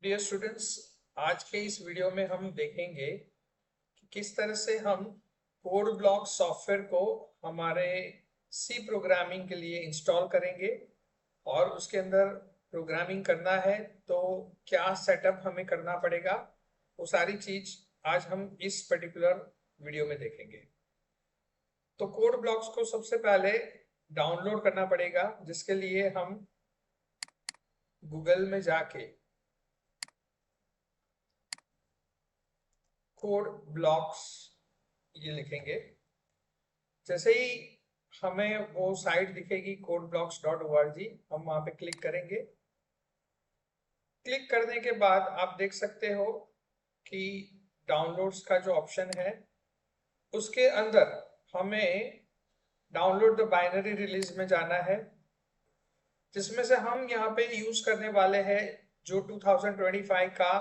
Dear students, आज के इस वीडियो में हम देखेंगे कि किस तरह से हम कोड ब्लॉक सॉफ्टवेयर को हमारे सी प्रोग्रामिंग के लिए इंस्टॉल करेंगे और उसके अंदर प्रोग्रामिंग करना है तो क्या सेटअप हमें करना पड़ेगा, वो सारी चीज आज हम इस पर्टिकुलर वीडियो में देखेंगे। तो कोड ब्लॉक्स को सबसे पहले डाउनलोड करना पड़ेगा, जिसके लिए हम गूगल में जाके कोड ब्लॉक्स ये लिखेंगे। जैसे ही हमें वो साइट दिखेगी codeblocks.org, हम वहां पे क्लिक करेंगे। क्लिक करने के बाद आप देख सकते हो कि डाउनलोड्स का जो ऑप्शन है उसके अंदर हमें डाउनलोड द बाइनरी रिलीज में जाना है, जिसमें से हम यहाँ पे यूज करने वाले हैं जो 2025 का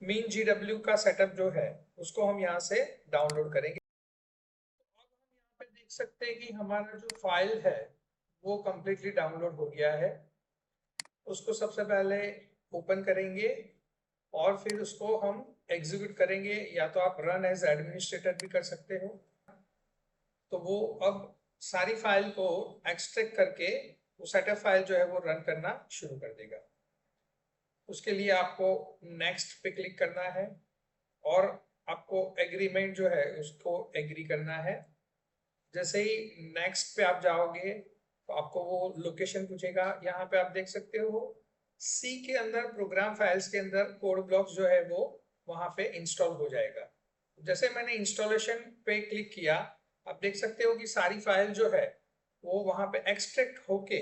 मीन GW का सेटअप जो है उसको हम यहाँ से डाउनलोड करेंगे। पे देख सकते हैं कि हमारा जो फाइल है वो कंप्लीटली डाउनलोड हो गया है। उसको सबसे पहले ओपन करेंगे और फिर उसको हम एग्जीक्यूट करेंगे, या तो आप रन एज एडमिनिस्ट्रेटर भी कर सकते हो। तो वो अब सारी फाइल को एक्सट्रैक्ट करके वो सेटअप फाइल जो है वो रन करना शुरू कर देगा। उसके लिए आपको नेक्स्ट पे क्लिक करना है और आपको एग्रीमेंट जो है उसको एग्री करना है। जैसे ही नेक्स्ट पे आप जाओगे तो आपको वो लोकेशन पूछेगा। यहाँ पे आप देख सकते हो सी के अंदर प्रोग्राम फाइल्स के अंदर कोड ब्लॉक्स जो है वो वहां पे इंस्टॉल हो जाएगा। जैसे मैंने इंस्टॉलेशन पे क्लिक किया, आप देख सकते हो कि सारी फाइल जो है वो वहां पे एक्सट्रैक्ट होके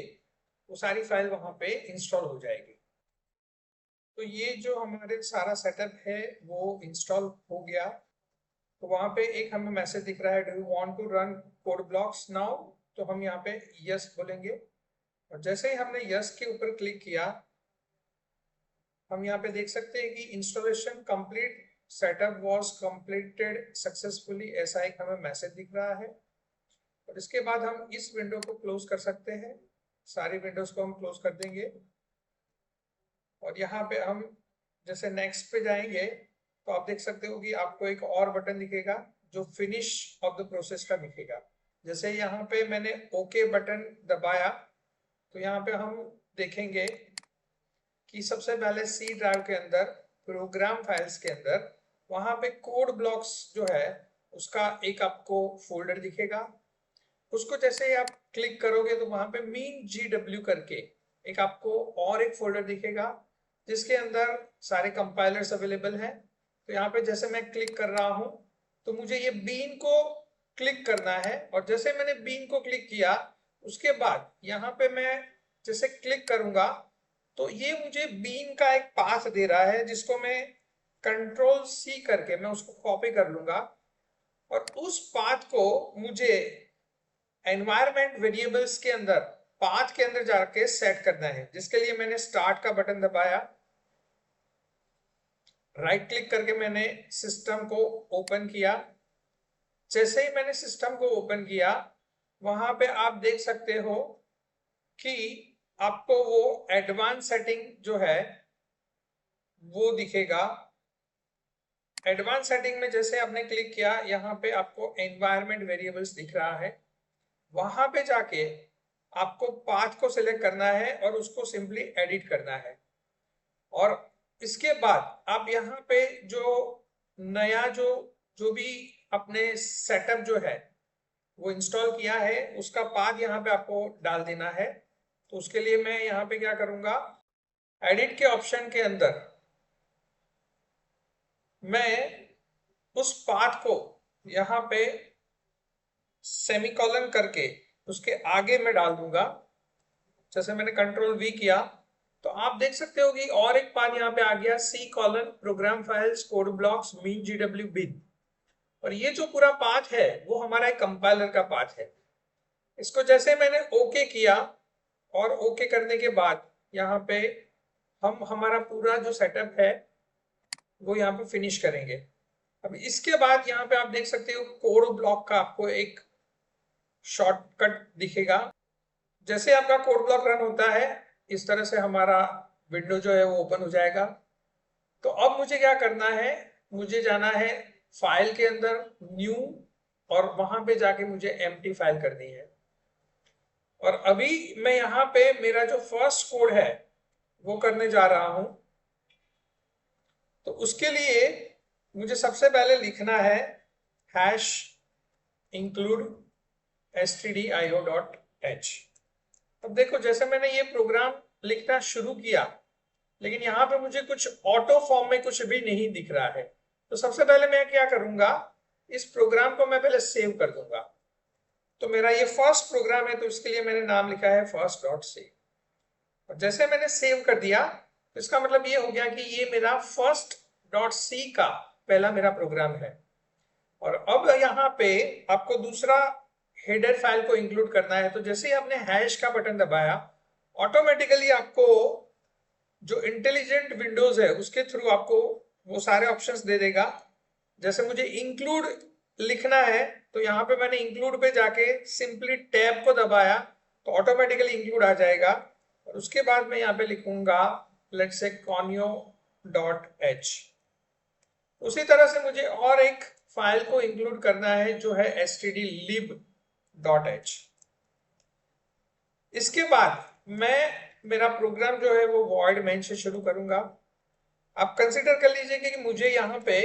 वो सारी फाइल वहां पे इंस्टॉल हो जाएगी। तो ये जो हमारे सारा सेटअप है वो इंस्टॉल हो गया। तो वहां पे एक हमें मैसेज दिख रहा है, do you want to run code blocks now. तो हम यहाँ पे यस बोलेंगे और जैसे ही हमने यस के ऊपर क्लिक किया, हम यहाँ पे देख सकते हैं कि installation complete, setup was completed successfully, ऐसा एक हमें मैसेज दिख रहा है। और इसके बाद हम इस विंडो को क्लोज कर सकते हैं। सारी विंडोज को हम क्लोज कर देंगे और यहाँ पे हम जैसे नेक्स्ट पे जाएंगे तो आप देख सकते हो कि आपको एक और बटन दिखेगा जो फिनिश ऑफ द प्रोसेस का दिखेगा। जैसे यहाँ पे मैंने ओके बटन दबाया तो यहाँ पे हम देखेंगे कि सबसे पहले सी ड्राइव के अंदर प्रोग्राम फाइल्स के अंदर वहां पे कोड ब्लॉक्स जो है उसका एक आपको फोल्डर दिखेगा। उसको जैसे ही आप क्लिक करोगे तो वहां पे मीन GW करके एक आपको और एक फोल्डर दिखेगा जिसके अंदर सारे कंपाइलर्स अवेलेबल हैं। तो यहाँ पे जैसे मैं क्लिक कर रहा हूँ तो मुझे ये बीन को क्लिक करना है और जैसे मैंने बीन को क्लिक किया उसके बाद यहाँ पे मैं जैसे क्लिक करूंगा तो ये मुझे बीन का एक पाथ दे रहा है जिसको मैं Ctrl+C करके मैं उसको कॉपी कर लूंगा और उस पाथ को मुझे एनवायरमेंट वेरिएबल्स के अंदर पाथ के अंदर जाके सेट करना है, जिसके लिए मैंने स्टार्ट का बटन दबाया, राइट क्लिक करके मैंने सिस्टम को ओपन किया। जैसे ही मैंने सिस्टम को ओपन किया वहां पे आप देख सकते हो कि आपको वो एडवांस सेटिंग जो है वो दिखेगा। एडवांस सेटिंग में जैसे आपने क्लिक किया यहाँ पे आपको एनवायरमेंट वेरिएबल्स दिख रहा है। वहां पे जाके आपको पाथ को सिलेक्ट करना है और उसको सिंपली एडिट करना है। और इसके बाद आप यहाँ पे जो नया जो जो भी अपने सेटअप जो है वो इंस्टॉल किया है उसका पाथ यहाँ पे आपको डाल देना है। तो उसके लिए मैं यहाँ पे क्या करूंगा, एडिट के ऑप्शन के अंदर मैं उस पाथ को यहाँ पे सेमीकोलन करके उसके आगे में डाल दूंगा। जैसे मैंने Ctrl+V किया तो आप देख सकते हो कि और एक पाथ यहाँ पे आ गया, C: program files code blocks mean GW बिन। और ये जो पूरा पाथ है वो हमारा एक कंपाइलर का पाथ है। इसको जैसे मैंने ओके किया और ओके करने के बाद यहाँ पे हम हमारा पूरा जो सेटअप है वो यहाँ पे फिनिश करेंगे। अब इसके बाद यहाँ पे आप देख सकते हो कोड ब्लॉक का आपको एक शॉर्टकट दिखेगा। जैसे आपका कोड ब्लॉक रन होता है इस तरह से हमारा विंडो जो है वो ओपन हो जाएगा। तो अब मुझे क्या करना है, मुझे जाना है फाइल के अंदर, न्यू, और वहां पे जाके मुझे एम्प्टी फाइल करनी है। और अभी मैं यहाँ पे मेरा जो फर्स्ट कोड है वो करने जा रहा हूं। तो उसके लिए मुझे सबसे पहले लिखना है हैश इंक्लूड stdio.h। अब देखो, जैसे मैंने ये प्रोग्राम लिखना शुरू किया, लेकिन यहाँ पे मुझे कुछ ऑटो फॉर्म में कुछ भी नहीं दिख रहा है। तो सबसे पहले मैं क्या करूंगा, इस प्रोग्राम को मैं पहले सेव कर दूंगा। तो मेरा ये फर्स्ट प्रोग्राम है, तो इसके लिए मैंने नाम लिखा है first.c। और जैसे मैंने सेव कर दिया, तो इसका मतलब ये हो गया कि ये मेरा first.c का पहला मेरा प्रोग्राम है। और अब यहाँ पे आपको दूसरा हेडर फाइल को इंक्लूड करना है। तो जैसे ही आपने हैश का बटन दबाया, ऑटोमेटिकली आपको जो इंटेलिजेंट विंडोज है उसके थ्रू आपको वो सारे ऑप्शंस दे देगा। जैसे मुझे इंक्लूड लिखना है, तो यहाँ पे मैंने इंक्लूड पे जाके सिंपली टैब को दबाया तो ऑटोमेटिकली इंक्लूड आ जाएगा। और उसके बाद मैं यहाँ पे लिखूंगा लेट्स से conio.h। उसी तरह से मुझे और एक फाइल को इंक्लूड करना है जो है stdlib.h। इसके बाद मैं मेरा प्रोग्राम जो है वो void main से शुरू करूंगा। आप कंसिडर कर लीजिए कि मुझे यहाँ पे,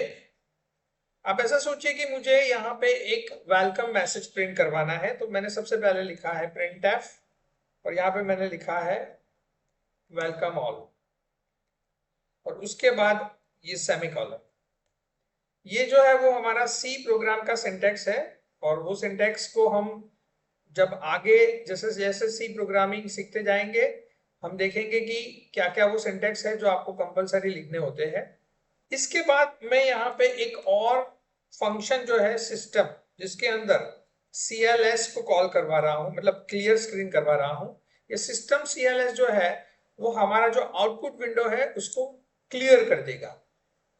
आप ऐसा सोचिए कि मुझे यहाँ पे एक वेलकम मैसेज प्रिंट करवाना है। तो मैंने सबसे पहले लिखा है printf, और यहाँ पे मैंने लिखा है वेलकम ऑल, और उसके बाद ये सेमीकोलन। ये जो है वो हमारा सी प्रोग्राम का सिंटैक्स है। और वो सिंटैक्स को हम जब आगे जैसे जैसे सी प्रोग्रामिंग सीखते जाएंगे, हम देखेंगे कि क्या क्या वो सिंटैक्स है जो आपको कंपलसरी लिखने होते हैं। इसके बाद मैं यहाँ पे एक और फंक्शन जो है सिस्टम, जिसके अंदर CLS को कॉल करवा रहा हूँ, मतलब क्लियर स्क्रीन करवा रहा हूँ। ये सिस्टम CLS जो है वो हमारा जो आउटपुट विंडो है उसको क्लियर कर देगा।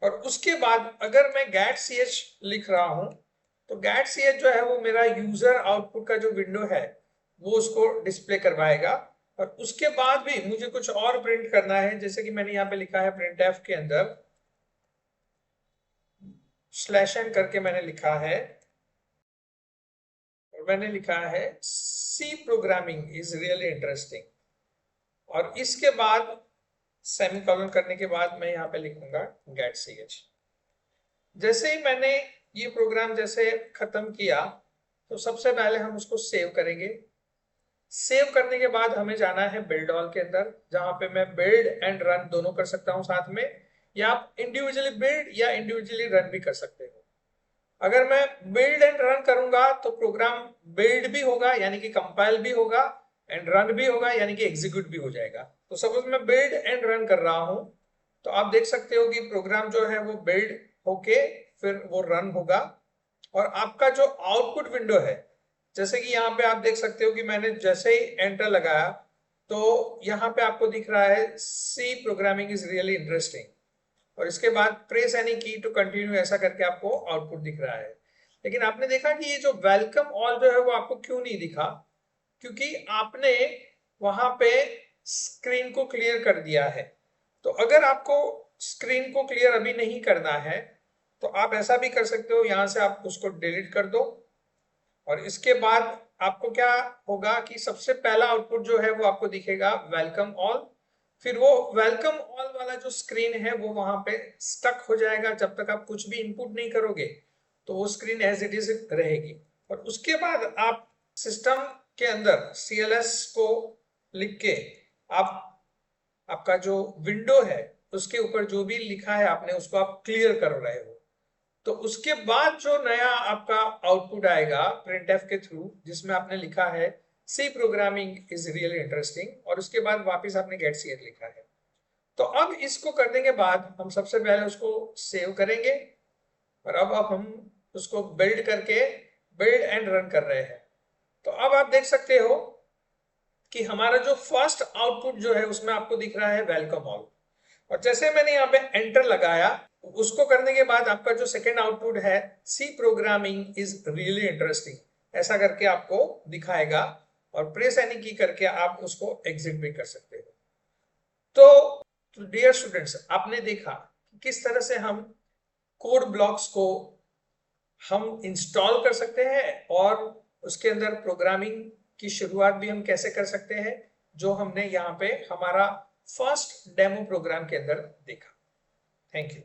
और उसके बाद अगर मैं get.ch लिख रहा हूं, तो get.ch जो है वो मेरा यूजर आउटपुट का जो विंडो है वो उसको डिस्प्ले करवाएगा। और उसके बाद भी मुझे कुछ और प्रिंट करना है, जैसे कि मैंने यहाँ पे लिखा है printf के अंदर /n करके मैंने लिखा है, और मैंने लिखा है C programming is really interesting. और इसके बाद सेमीकोलन करने के बाद मैं यहाँ पे लिखूंगा get.ch। जैसे ही मैंने ये प्रोग्राम जैसे खत्म किया, तो सबसे पहले हम उसको सेव करेंगे। सेव करने के बाद हमें जाना है बिल्ड ऑल के अंदर, जहां पे मैं बिल्ड एंड रन दोनों कर सकता हूं साथ में, या आप इंडिविजुअली बिल्ड या इंडिविजुअली रन भी कर सकते हो। अगर मैं बिल्ड एंड रन करूंगा तो प्रोग्राम बिल्ड भी होगा यानी कि कंपाइल भी होगा, एंड रन भी होगा यानी कि एग्जीक्यूट भी हो जाएगा। तो सपोज मैं बिल्ड एंड रन कर रहा हूं, तो आप देख सकते हो कि प्रोग्राम जो है वो बिल्ड होके फिर वो रन होगा। और आपका जो आउटपुट विंडो है, जैसे कि यहाँ पे आप देख सकते हो कि मैंने जैसे ही एंटर लगाया, तो यहाँ पे आपको दिख रहा है C programming is really interesting, और इसके बाद press any key to continue ऐसा करके आपको आउटपुट दिख रहा है। लेकिन आपने देखा कि ये जो वेलकम ऑल जो है वो आपको क्यों नहीं दिखा, क्योंकि आपने वहां पे स्क्रीन को क्लियर कर दिया है। तो अगर आपको स्क्रीन को क्लियर अभी नहीं करना है, तो आप ऐसा भी कर सकते हो, यहां से आप उसको डिलीट कर दो। और इसके बाद आपको क्या होगा कि सबसे पहला आउटपुट जो है वो आपको दिखेगा वेलकम ऑल। फिर वो वेलकम ऑल वाला जो स्क्रीन है वो वहां पे स्टक हो जाएगा, जब तक आप कुछ भी इनपुट नहीं करोगे तो वो स्क्रीन एज इट इज रहेगी। और उसके बाद आप सिस्टम के अंदर CLS को लिख के आप आपका जो विंडो है उसके ऊपर जो भी लिखा है आपने उसको आप क्लियर कर रहे हो। तो उसके बाद जो नया आपका आउटपुट आएगा printf के थ्रू, जिसमें आपने लिखा है C programming is really interesting, और उसके बाद वापस आपने get.ch लिखा है। तो अब इसको करने के बाद हम सबसे पहले उसको सेव करेंगे, और अब हम उसको बिल्ड करके बिल्ड एंड रन कर रहे हैं। तो अब आप देख सकते हो कि हमारा जो फर्स्ट आउटपुट जो है उसमें आपको दिख रहा है वेलकम ऑल। और जैसे मैंने यहाँ पे एंटर लगाया, उसको करने के बाद आपका जो सेकेंड आउटपुट है C programming is really interesting ऐसा करके आपको दिखाएगा, और प्रेस एनी की करके आप उसको एग्जिट भी कर सकते हो। तो डियर स्टूडेंट्स, आपने देखा किस तरह से हम कोड ब्लॉक्स को हम इंस्टॉल कर सकते हैं और उसके अंदर प्रोग्रामिंग की शुरुआत भी हम कैसे कर सकते हैं, जो हमने यहाँ पे हमारा फर्स्ट डेमो प्रोग्राम के अंदर देखा। Thank you.